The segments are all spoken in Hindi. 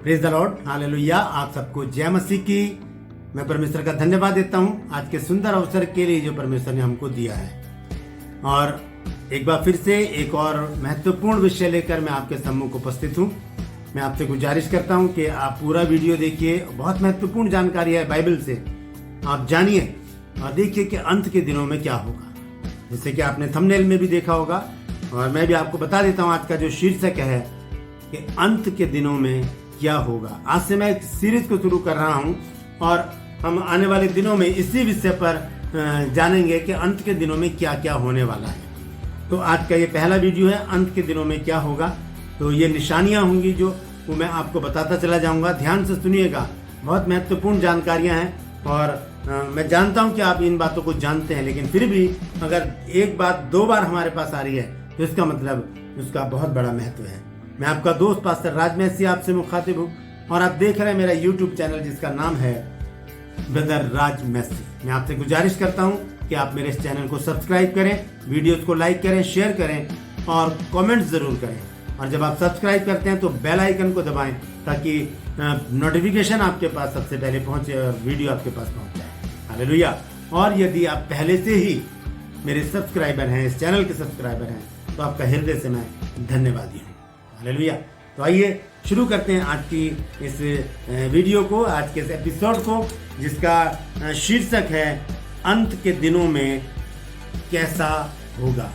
Praise the Lord, hallelujah. आप सबको जय मसीह की। मैं परमेश्वर का धन्यवाद देता हूं आज के सुंदर अवसर के लिए जो परमेश्वर ने हमको दिया है। और एक बार फिर से एक और महत्वपूर्ण विषय लेकर मैं आपके सम्मुख उपस्थित हूं। मैं आपसे गुजारिश करता हूं कि आप पूरा वीडियो देखिए। बहुत महत्वपूर्ण जानकारी है बाइबल से, आप जानिए और देखिए कि अंत के दिनों में क्या होगा। जैसे कि आपने थंबनेल में भी देखा होगा और मैं भी आपको बता देता हूं, आज का जो शीर्षक है कि अंत के दिनों में क्या होगा। आज से मैं एक सीरीज को शुरू कर रहा हूं और हम आने वाले दिनों में इसी विषय पर जानेंगे कि अंत के दिनों में क्या क्या होने वाला है। तो आज का ये पहला वीडियो है, अंत के दिनों में क्या होगा। तो ये निशानियां होंगी जो वो मैं आपको बताता चला जाऊंगा। ध्यान से सुनिएगा, बहुत महत्वपूर्ण जानकारियां हैं और मैं जानता हूं कि आप इन बातों को जानते हैं, लेकिन फिर भी अगर एक बात दो बार हमारे पास आ रही है तो इसका मतलब उसका बहुत बड़ा महत्व है। मैं आपका दोस्त पास्टर राज मैसी आपसे मुखातिब हूँ और आप देख रहे हैं मेरा यूट्यूब चैनल जिसका नाम है ब्रदर राज मैसी। मैं आपसे गुजारिश करता हूँ कि आप मेरे इस चैनल को सब्सक्राइब करें, वीडियोस को लाइक करें, शेयर करें और कमेंट जरूर करें। और जब आप सब्सक्राइब करते हैं तो बेल आइकन को दबाएं ताकि नोटिफिकेशन आपके पास सबसे पहले पहुंचे और वीडियो आपके पास पहुंच जाए। हालेलुया। और यदि आप पहले से ही मेरे सब्सक्राइबर हैं, इस चैनल के सब्सक्राइबर हैं, तो आपका हृदय से मैं धन्यवादी हूँ। हालेलुया। तो आइए शुरू करते हैं आज की इस वीडियो को, आज के इस एपिसोड को, जिसका शीर्षक है अंत के दिनों में कैसा होगा।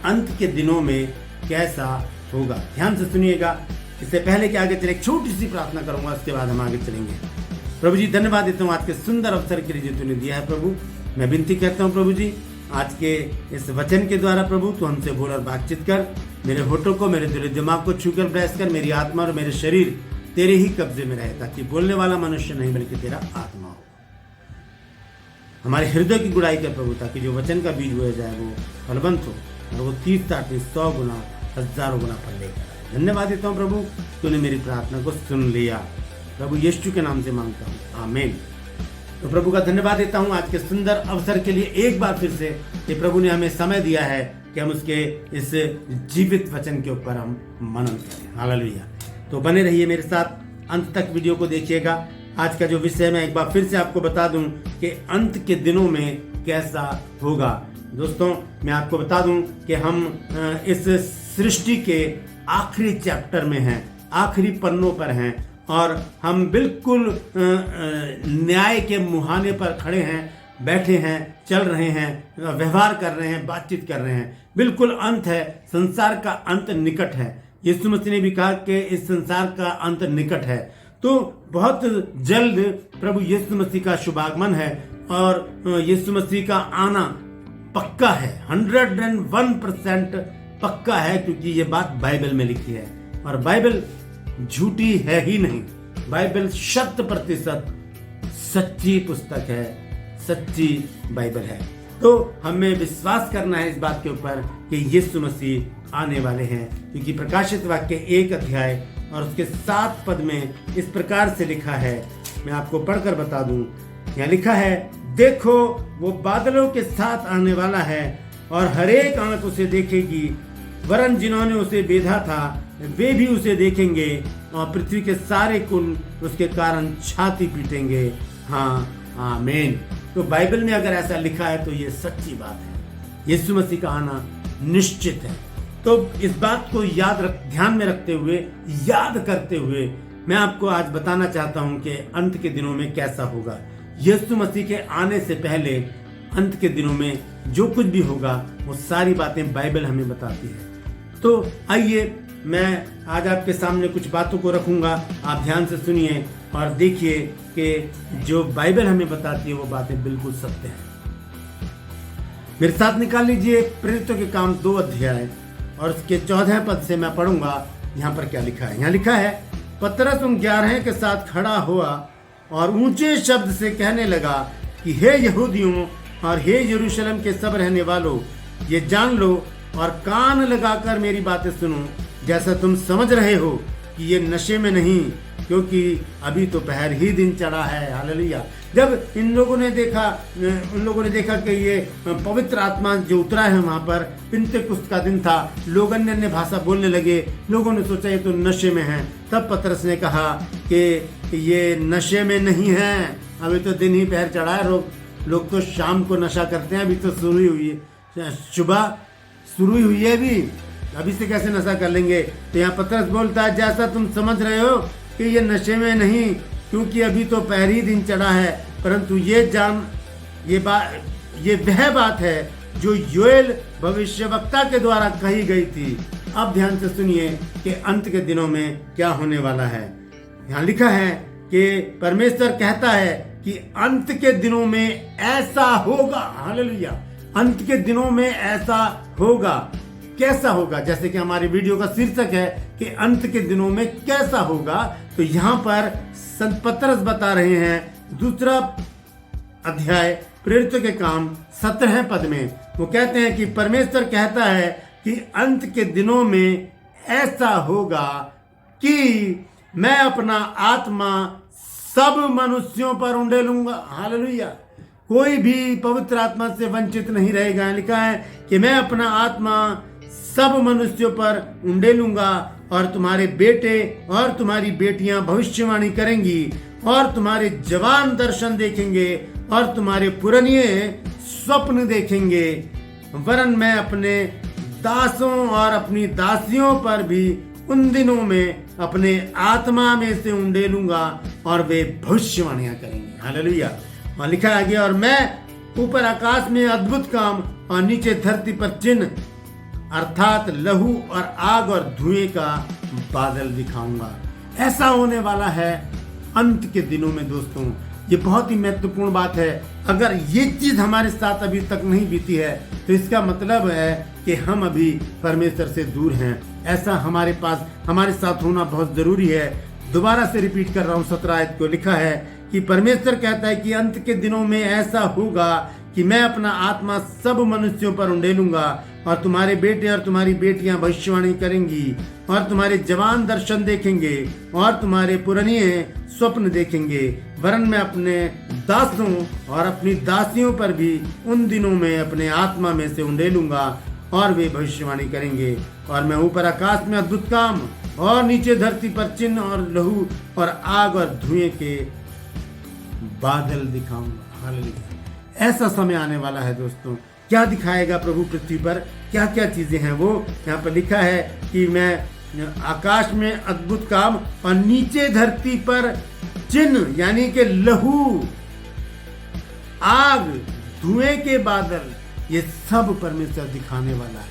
अंत के दिनों में कैसा होगा। ध्यान से सुनिएगा। इससे पहले कि आगे चले एक छोटी सी प्रार्थना करूंगा, उसके बाद हम आगे चलेंगे। प्रभु जी, धन्यवाद देता हूँ आज के सुंदर अवसर के लिए जो तूने दिया है। प्रभु मैं विनती करता हूँ प्रभु जी, आज के इस वचन के द्वारा प्रभु तू हमसे बोल और बातचीत कर। मेरे होठों को, मेरे दिल दिमाग को छूकर ब्लेस कर। मेरी आत्मा और मेरे शरीर तेरे ही कब्जे में रहे, ताकि बोलने वाला मनुष्य नहीं बल्कि तेरा आत्मा हो। हमारे हृदय की गुड़ाई कर प्रभु, ताकि जो वचन का बीज बोया जाए वो फलवंत हो और वो 30, 60, 100 गुना, 1000 गुना फल लेकर आए। धन्यवाद देता हूँ प्रभु, तूने मेरी प्रार्थना को सुन लिया। प्रभु यीशु के नाम से मांगता हूँ, आमीन। तो प्रभु का धन्यवाद देता हूँ आज के सुंदर अवसर के लिए एक बार फिर से कि प्रभु ने हमें समय दिया है कि हम उसके इस जीवित वचन के ऊपर हम मनन करें। हालेलुया। तो बने रहिए मेरे साथ, अंत तक वीडियो को देखिएगा। आज का जो विषय मैं एक बार फिर से आपको बता दूं कि अंत के दिनों में कैसा होगा। दोस्तों मैं आपको बता दूं कि हम इस सृष्टि के आखिरी चैप्टर में हैं, आखिरी पन्नों पर हैं और हम बिल्कुल न्याय के मुहाने पर खड़े हैं, बैठे हैं, चल रहे हैं, व्यवहार कर रहे हैं, बातचीत कर रहे हैं। बिल्कुल अंत है, संसार का अंत निकट है। यीशु मसीह ने भी कहा कि इस संसार का अंत निकट है। तो बहुत जल्द प्रभु यीशु मसीह का शुभागमन है और यीशु मसीह का आना पक्का है, 101% पक्का है, क्योंकि ये बात बाइबल में लिखी है और बाइबल झूठी है ही नहीं। बाइबल 100% सच्ची पुस्तक है, सच्ची बाइबल है। तो हमें विश्वास करना है इस बात के ऊपर कि यीशु मसीह आने वाले हैं, क्योंकि प्रकाशित वाक्य 1 अध्याय और उसके 7 पद में इस प्रकार से लिखा है। मैं आपको पढ़कर बता दूं। यहाँ लिखा है, देखो वो बादलों के साथ आने वाला है और हरेक आंख उसे देखेगी, वरन जिन्होंने उसे बेधा था वे भी उसे देखेंगे और पृथ्वी के सारे कुल उसके कारण छाती पीटेंगे। हाँ, आमीन। तो बाइबल में अगर ऐसा लिखा है तो ये सच्ची बात है। यीशु मसीह का आना निश्चित है। तो इस बात को ध्यान में रखते हुए, याद करते हुए मैं आपको आज बताना चाहता हूं कि अंत के दिनों में कैसा होगा। यीशु मसीह के आने से पहले अंत के दिनों में जो कुछ भी होगा वो सारी बातें बाइबल हमें बताती है। तो आइए मैं आज आपके सामने कुछ बातों को रखूंगा, आप ध्यान से सुनिए और देखिए कि जो बाइबल हमें बताती है वो बातें बिल्कुल सत्य हैं। मेरे साथ निकाल लीजिए प्रेरितों के काम 2 अध्याय और उसके 14 पद से मैं पढ़ूंगा। यहाँ पर क्या लिखा है। यहाँ लिखा है, पतरस उन 11 के साथ खड़ा हुआ और ऊंचे शब्द से कहने लगा कि हे यहूदियों और हे यरूशलेम के सब रहने वालों, ये जान लो और कान लगाकर मेरी बातें सुनो। जैसा तुम समझ रहे हो कि ये नशे में नहीं, क्योंकि अभी तो पहर ही दिन चढ़ा है। हालेलुया। जब इन लोगों ने देखा कि ये पवित्र आत्मा जो उतरा है वहाँ पर, पिन्तेकुस्त का दिन था, लोग अन्य अन्य भाषा बोलने लगे, लोगों ने सोचा ये तो नशे में है। तब पतरस ने कहा कि ये नशे में नहीं है, अभी तो दिन ही पहर चढ़ा है, लोग तो शाम को नशा करते हैं, अभी तो शुरू ही हुई है, सुबह शुरू ही हुई है, अभी से कैसे नशा कर लेंगे। तो यहाँ पतरस बोलता है जैसा तुम समझ रहे हो कि ये नशे में नहीं, क्योंकि अभी तो पहली दिन चढ़ा है, परंतु ये वह बात है जो योएल भविष्यवक्ता के द्वारा कही गई थी। अब ध्यान से सुनिए कि अंत के दिनों में क्या होने वाला है। यहाँ लिखा है कि परमेश्वर कहता है कि अंत के दिनों में ऐसा होगा। हालेलुया। अंत के दिनों में ऐसा होगा। कैसा होगा? जैसे कि हमारी वीडियो का शीर्षक है कि अंत के दिनों में कैसा होगा, तो यहाँ पर संत पतरस बता रहे हैं, दूसरा अध्याय प्रेरितों के काम 17 पद में वो कहते हैं कि परमेश्वर कहता है कि अंत के दिनों में ऐसा होगा कि मैं अपना आत्मा सब मनुष्यों पर उंडेलूंगा। हालेलुया। कोई भी पवित्र आत्मा से वंचित नहीं रहेगा। लिखा है कि मैं अपना आत्मा सब मनुष्यों पर उंडेलूंगा, और तुम्हारे बेटे और तुम्हारी बेटियां भविष्यवाणी करेंगी, और तुम्हारे जवान दर्शन देखेंगे, और तुम्हारे पुरनिये स्वप्न देखेंगे। वरन मैं अपने दासों और अपनी दासियों पर भी उन दिनों में अपने आत्मा में से उंडेलूंगा, और वे भविष्यवाणियां करेंगे। हालेलुया। और लिखा है गया, और मैं ऊपर आकाश में अद्भुत काम और नीचे धरती पर चिन्ह अर्थात लहू और आग और धुएं का बादल दिखाऊंगा। ऐसा होने वाला है अंत के दिनों में। दोस्तों, ये बहुत ही महत्वपूर्ण बात है। अगर ये चीज हमारे साथ अभी तक नहीं बीती है तो इसका मतलब है कि हम अभी परमेश्वर से दूर हैं। ऐसा हमारे साथ होना बहुत जरूरी है। दोबारा से रिपीट कर रहा हूँ 17 आयत को। लिखा है कि परमेश्वर कहता है कि अंत के दिनों में ऐसा होगा कि मैं अपना आत्मा सब मनुष्यों पर उंडेलूंगा, और तुम्हारे बेटे और तुम्हारी बेटियां भविष्यवाणी करेंगी, और तुम्हारे जवान दर्शन देखेंगे, और तुम्हारे पुरनिये स्वप्न देखेंगे। वरन मैं अपने दासों और अपनी दासियों पर भी उन दिनों में अपने आत्मा में से उंडेलूंगा, और वे भविष्यवाणी करेंगे। और मैं ऊपर आकाश में अद्भुत काम और नीचे धरती पर चिन्ह और लहू और आग और धुएं के बादल दिखाऊंगा। हालेलुया। ऐसा समय आने वाला है दोस्तों। क्या दिखाएगा प्रभु पृथ्वी पर? क्या क्या चीजें हैं वो यहाँ पर लिखा है कि मैं आकाश में अद्भुत काम और नीचे धरती पर चिन्ह, यानी कि लहू, आग, धुएं के बादल, ये सब परमेश्वर दिखाने वाला है।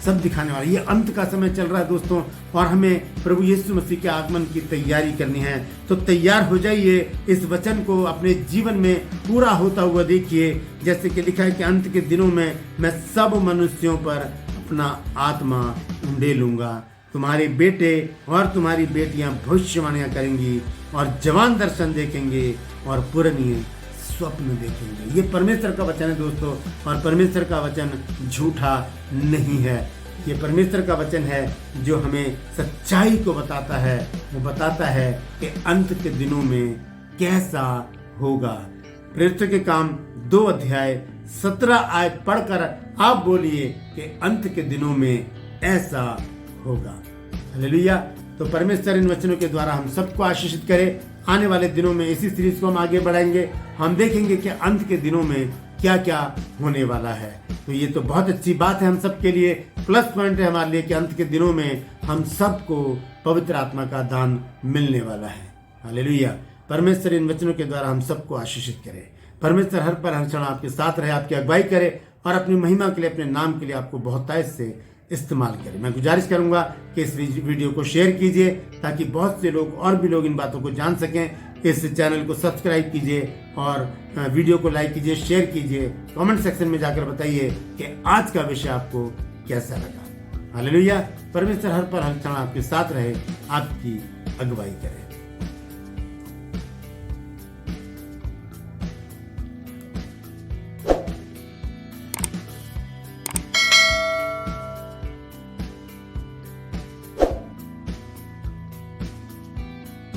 सब दिखाने वाला। ये अंत का समय चल रहा है दोस्तों, और हमें प्रभु यीशु मसीह के आगमन की तैयारी करनी है। तो तैयार हो जाइए, इस वचन को अपने जीवन में पूरा होता हुआ देखिए। जैसे कि लिखा है कि अंत के दिनों में मैं सब मनुष्यों पर अपना आत्मा उंडेलूंगा, तुम्हारे बेटे और तुम्हारी बेटियां भविष्यवाणियां करेंगी, और जवान दर्शन देखेंगे, और पुरनिये स्वप्न देखेंगे। ये परमेश्वर का वचन है दोस्तों, और परमेश्वर का वचन झूठा नहीं है। ये परमेश्वर का वचन है जो हमें सच्चाई को बताता है। वो बताता है कि अंत के दिनों में कैसा होगा। प्रेरितों के काम 2 अध्याय 17 आयत पढ़कर आप बोलिए कि अंत के दिनों में ऐसा होगा। हालेलुया। तो परमेश्वर इन वचनों के द्वारा हम सबको आशीषित करे। आने वाले दिनों में इसी सीरीज को हम आगे बढ़ाएंगे। हम देखेंगे कि अंत के दिनों में क्या क्या होने वाला है। तो ये तो बहुत अच्छी बात है हम सब के लिए, प्लस पॉइंट है हमारे लिए कि अंत के दिनों में हम सबको पवित्र आत्मा का दान मिलने वाला है। हालेलुया। परमेश्वर इन वचनों के द्वारा हम सबको आशीषित करे। परमेश्वर हर पर हर क्षण आपके साथ रहे, आपकी अगुवाई करे, और अपनी महिमा के लिए, अपने नाम के लिए आपको बहुतायत से इस्तेमाल करें। मैं गुजारिश करूंगा कि इस वीडियो को शेयर कीजिए ताकि बहुत से लोग और भी लोग इन बातों को जान सकें। इस चैनल को सब्सक्राइब कीजिए और वीडियो को लाइक कीजिए, शेयर कीजिए। कमेंट सेक्शन में जाकर बताइए कि आज का विषय आपको कैसा लगा। हालेलुया। परमेश्वर हर पर हर क्षण आपके साथ रहे, आपकी अगुवाई करे।